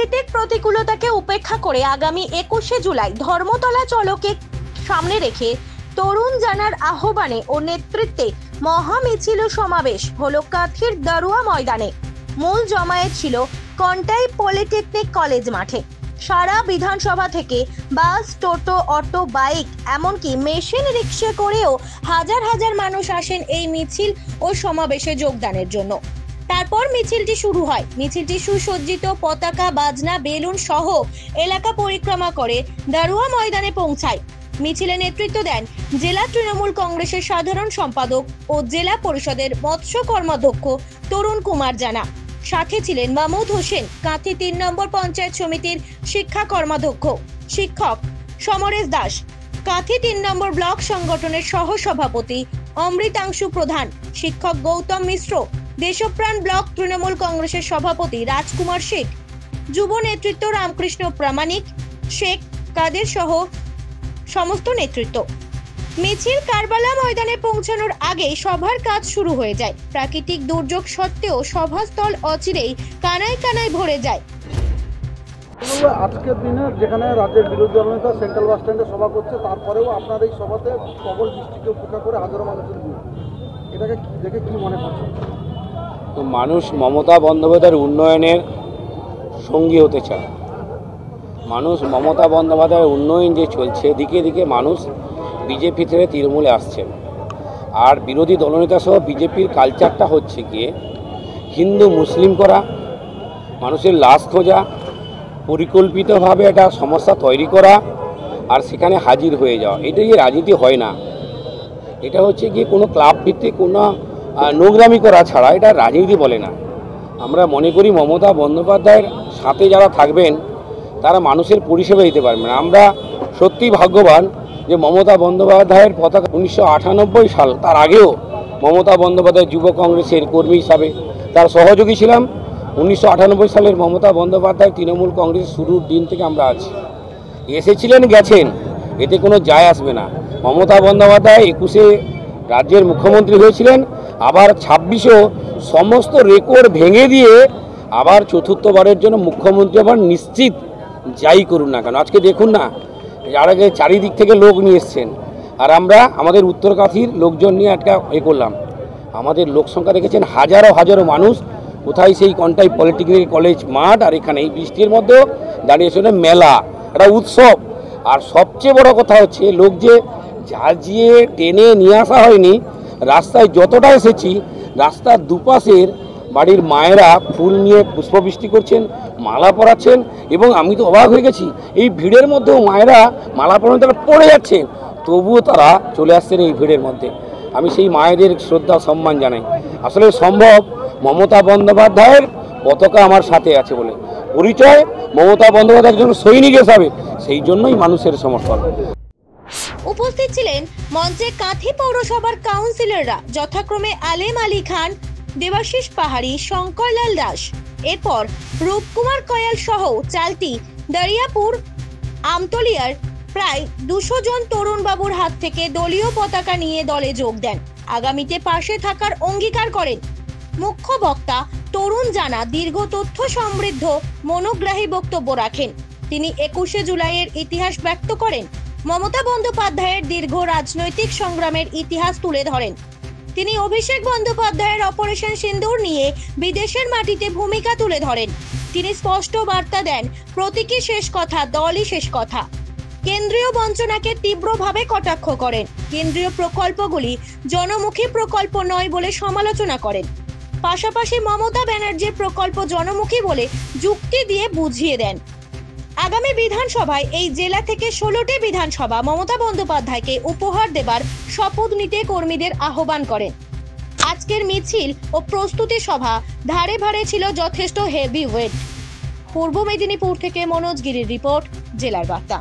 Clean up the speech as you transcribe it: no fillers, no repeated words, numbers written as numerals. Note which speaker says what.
Speaker 1: প্রাকৃতিক প্রতিকূলতাকে উপেক্ষা করে আগামী 21শে জুলাই ধর্মতলা চলকে সামনে রেখে তরুণ জানার আহ্বানে ও নেতৃত্বে মহা মিছিল ও সমাবেশ হলো কাঁথির দারুয়া ময়দানে। মূল জমায়েত ছিল কন্টাই পলিটেকনিক কলেজ মাঠে। সারা বিধানসভা থেকে বাস, টোটো, অটো, বাইক এমনকি মেশিন রিক্সা করেও হাজার হাজার মানুষ আসেন এই মিছিল ও সমাবেশে যোগদানের জন্য। তারপর মিছিলটি শুরু হয়। মিছিলটি সুসজ্জিত পতাকা, বাজনা, বেলুন সহ এলাকা পরিক্রমা করে দারুয়া ময়দানে পৌঁছায়। মিছিলে নেতৃত্ব দেন জেলা তৃণমূল কংগ্রেসের সাধারণ সম্পাদক ও জেলা পরিষদের মৎস্য কর্মাধ্যক্ষ তরুণ কুমার জানা। সাথে ছিলেন মাহমুদ হোসেন, কাঁথি ৩ নম্বর পঞ্চায়েত সমিতির শিক্ষা কর্মাধ্যক্ষ, শিক্ষক সমরেশ দাস, কাঁথি ৩ নম্বর ব্লক সংগঠনের সহ সভাপতি অমৃতাংশু প্রধান, শিক্ষক গৌতম মিশ্র, দেশপ্রাণ ব্লক তৃণমূল কংগ্রেসের সভাপতি রাজকুমার শেখ, যুব নেতৃত্ব রামকৃষ্ণ প্রামাণিক, শেখ কাদের সহ সমস্ত নেতৃত্ব। মিছিল কারবালা ময়দানে পৌঁছানোর আগে সভার কাজ শুরু হয়ে যায়। প্রাকৃতিক দুর্যোগ সত্ত্বেও সভাস্থল অচিরেই কানায় কানায় ভরে যায়।
Speaker 2: আজকের দিনে যেখানে রাজ্যের বিরোধী দলনেতা সেন্ট্রাল বাস স্ট্যান্ডে সভা করছে, তারপরেও আপনার এই সভাতে প্রবল বৃষ্টিকে উপেক্ষা করে হাজারো মানুষের ভিড়, এটাকে দেখে কি মনে করছে?
Speaker 3: তো মানুষ মমতা বন্দ্যোপাধ্যায়ের উন্নয়নের সঙ্গী হতে চায়। মানুষ মমতা বন্দ্যোপাধ্যায়ের উন্নয়ন যে চলছে, দিকে দিকে মানুষ বিজেপি থেকে তৃণমূলে আসছেন। আর বিরোধী দলনেতা সহ বিজেপির কালচারটা হচ্ছে গিয়ে হিন্দু মুসলিম করা, মানুষের লাশ খোঁজা, পরিকল্পিতভাবে একটা সমস্যা তৈরি করা আর সেখানে হাজির হয়ে যাওয়া। এটা যে রাজনীতি হয় না, এটা হচ্ছে গিয়ে কোনো ক্লাব ভিত্তিক কোনো নোংরামি করা ছাড়া এটা রাজনীতি বলে না। আমরা মনে করি মমতা বন্দ্যোপাধ্যায়ের সাথে যারা থাকবেন তারা মানুষের পরিষেবা দিতে পারবেন। আমরা সত্যি ভাগ্যবান যে মমতা বন্দ্যোপাধ্যায়ের পতাকা 1998 সাল, তার আগেও মমতা বন্দ্যোপাধ্যায় যুব কংগ্রেসের কর্মী হিসাবে তার সহযোগী ছিলাম। 1998 সালের মমতা বন্দ্যোপাধ্যায় তৃণমূল কংগ্রেস শুরুর দিন থেকে আমরা আছি। এসেছিলেন, গেছেন, এতে কোনো যায় আসবে না। মমতা বন্দ্যোপাধ্যায় 21-এ রাজ্যের মুখ্যমন্ত্রী হয়েছিলেন, আবার 26-এও সমস্ত রেকর্ড ভেঙে দিয়ে আবার চতুর্থবারের জন্য মুখ্যমন্ত্রী আবার নিশ্চিত যাই করুন না কেন। আজকে দেখুন না, যার আগে চারিদিক থেকে লোক নিয়ে এসছেন, আর আমরা আমাদের উত্তর কাঁথির লোকজন নিয়ে একটা করলাম। আমাদের লোক সংখ্যা দেখেছেন হাজারো হাজারো মানুষ। কোথায় সেই কন্টাই পলিটেকনিক কলেজ মাঠ, আর এখানে এই বৃষ্টির মধ্যেও দাঁড়িয়েছিল মেলা, একটা উৎসব। আর সবচেয়ে বড় কথা হচ্ছে লোক যে ঝাঁঝিয়ে টেনে নিয়ে আসা হয়নি, রাস্তায় যতটা এসেছি রাস্তার দুপাশের বাড়ির মায়েরা ফুল নিয়ে পুষ্পবৃষ্টি করছেন, মালা পরাচ্ছেন। এবং আমি তো অবাক হয়ে গেছি, এই ভিড়ের মধ্যেও মায়েরা মালা পরানো তারা পড়ে যাচ্ছেন, তবুও তারা চলে আসছেন এই ভিড়ের মধ্যে। আমি সেই মায়েদের শ্রদ্ধা সম্মান জানাই। আসলে সম্ভব মমতা বন্দ্যোপাধ্যায়ের পতাকা আমার সাথে আছে বলে পরিচয়, মমতা বন্দ্যোপাধ্যায় একজন সৈনিক হিসাবে, সেই জন্যই মানুষের সমর্থন।
Speaker 1: উপস্থিত ছিলেন মঞ্চে কাঁথি পৌরসভার কাউন্সিলররা যথাক্রমে আলেম আলী খান, দেবাশিস পাহাড়ি, শঙ্করলাল দাস, এরপর রূপকুমার কয়াল সহ চালটি, দরিয়াপুর, আমতলিয়ার প্রায় 200 জন তরুণ বাবুর হাত থেকে দলীয় পতাকা নিয়ে দলে যোগ দেন। আগামীতে পাশে থাকার অঙ্গীকার করেন। মুখ্য বক্তা তরুণ জানা দীর্ঘ তথ্য সমৃদ্ধ মনোগ্রাহী বক্তব্য রাখেন। তিনি 21শে জুলাইয়ের ইতিহাস ব্যক্ত করেন। মমতা বন্দ্যোপাধ্যায়ের দীর্ঘ রাজনৈতিক সংগ্রামের ইতিহাস তুলে ধরেন। তিনি অভিষেক বন্দ্যোপাধ্যায়ের অপারেশন সিন্দুর নিয়ে বিদেশের মাটিতে ভূমিকা তুলে ধরেন। তিনি স্পষ্ট বার্তা দেন, প্রতীকী শেষ কথা, দলই শেষ কথা। কেন্দ্রীয় বঞ্চনাকে তীব্রভাবে কটাক্ষ করেন। কেন্দ্রীয় প্রকল্পগুলি জনমুখী প্রকল্প নয় বলে সমালোচনা করেন। পাশাপাশি মমতা ব্যানার্জির প্রকল্প জনমুখী বলে যুক্তি দিয়ে বুঝিয়ে দেন। আগামী বিধানসভায় এই জেলা থেকে 16টি বিধানসভা মমতা বন্দ্যোপাধ্যায়কে উপহার দেবার শপথ নিতে কর্মীদের আহ্বান করেন। আজকের মিছিল ও প্রস্তুতি সভা ধারে ভারে ছিল যথেষ্ট হেভি ওয়েট। পূর্ব মেদিনীপুর থেকে মনোজ গিরির রিপোর্ট, জেলার বার্তা।